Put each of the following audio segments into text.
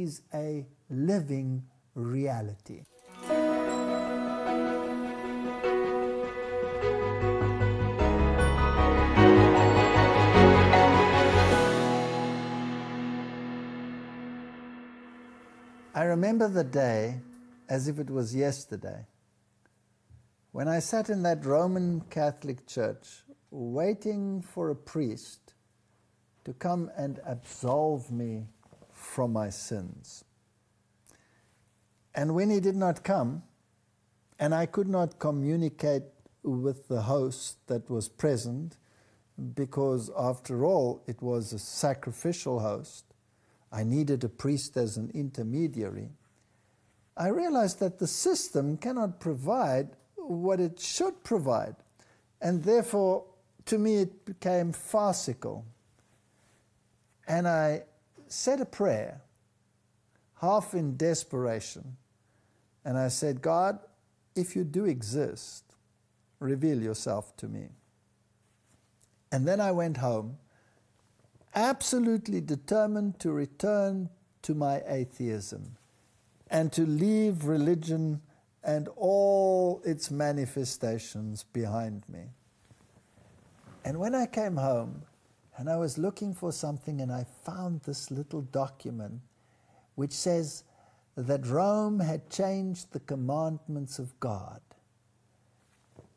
is a living reality. I remember the day as if it was yesterday, when I sat in that Roman Catholic church waiting for a priest to come and absolve me from my sins. And when he did not come, and I could not communicate with the host that was present, because after all it was a sacrificial host, I needed a priest as an intermediary, I realized that the system cannot provide what it should provide. And therefore, to me, it became farcical. And I said a prayer, half in desperation. And I said, God, if you do exist, reveal yourself to me. And then I went home, absolutely determined to return to my atheism and to leave religion and all its manifestations behind me. And when I came home and I was looking for something, and I found this little document which says that Rome had changed the commandments of God.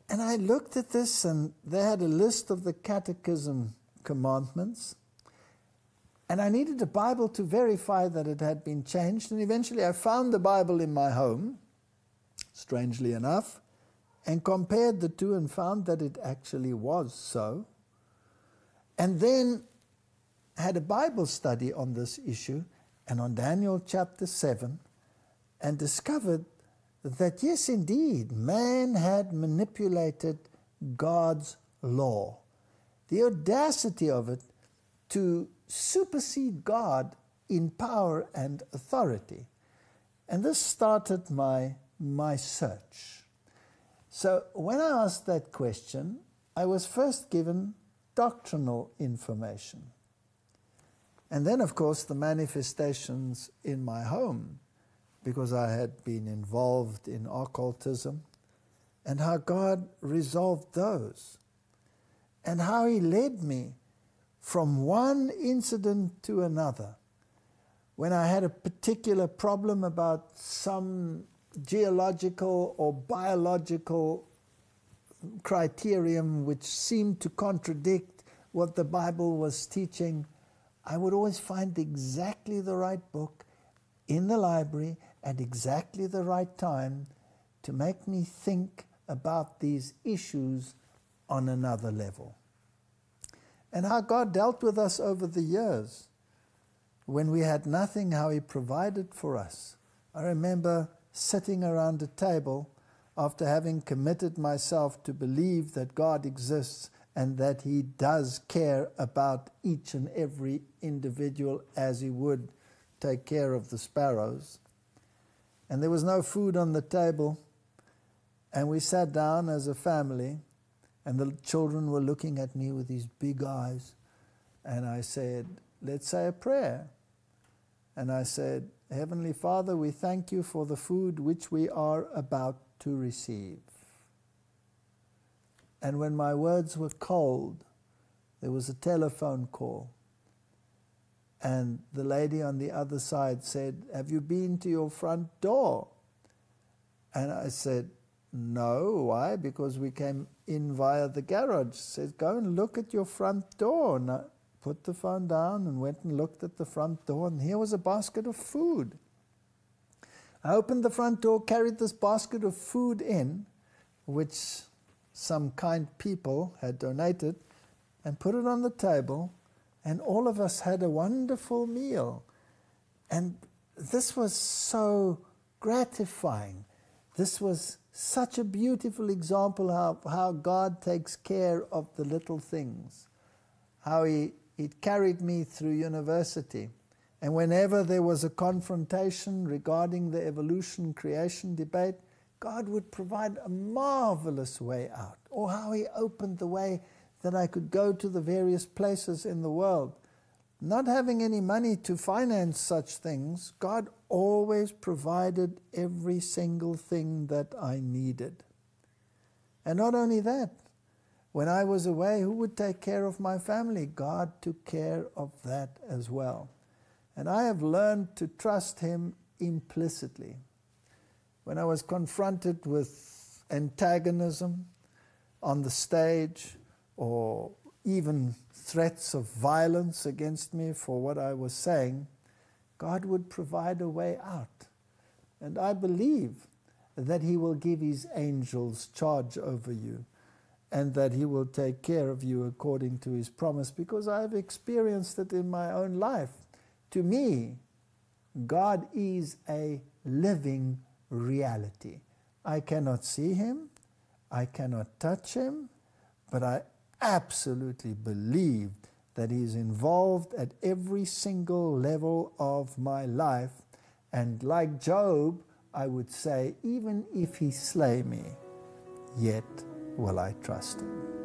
And I looked at this, and they had a list of the catechism commandments, and I needed a Bible to verify that it had been changed. And eventually I found the Bible in my home, strangely enough, and compared the two and found that it actually was so. And then had a Bible study on this issue and on Daniel chapter 7, and discovered that yes, indeed, man had manipulated God's law. The audacity of it to supersede God in power and authority. And this started my search. So when I asked that question, I was first given doctrinal information. And then, of course, the manifestations in my home, because I had been involved in occultism, and how God resolved those, and how He led me from one incident to another. When I had a particular problem about some geological or biological criterion which seemed to contradict what the Bible was teaching, I would always find exactly the right book in the library at exactly the right time to make me think about these issues on another level. And how God dealt with us over the years. When we had nothing, how He provided for us. I remember sitting around a table after having committed myself to believe that God exists and that He does care about each and every individual as He would take care of the sparrows. And there was no food on the table, and we sat down as a family, and the children were looking at me with these big eyes, and I said, let's say a prayer. And I said, Heavenly Father, we thank You for the food which we are about to receive. And when my words were cold, there was a telephone call. And the lady on the other side said, have you been to your front door? And I said, no. Why? Because we came in via the garage. She said, go and look at your front door. And I put the phone down and went and looked at the front door, and here was a basket of food. I opened the front door, carried this basket of food in, which some kind people had donated, and put it on the table, and all of us had a wonderful meal. And this was so gratifying. This was such a beautiful example of how God takes care of the little things, how He carried me through university. And whenever there was a confrontation regarding the evolution-creation debate, God would provide a marvelous way out. Or how He opened the way that I could go to the various places in the world. not having any money to finance such things, God always provided every single thing that I needed. And not only that, when I was away, who would take care of my family? God took care of that as well. And I have learned to trust Him implicitly. When I was confronted with antagonism on the stage, or even threats of violence against me for what I was saying, God would provide a way out. And I believe that He will give His angels charge over you, and that He will take care of you according to His promise, because I have experienced it in my own life. To me, God is a living reality. I cannot see Him, I cannot touch Him, but I absolutely believe that He is involved at every single level of my life. And like Job, I would say, even if He slay me, yet will I trust Him.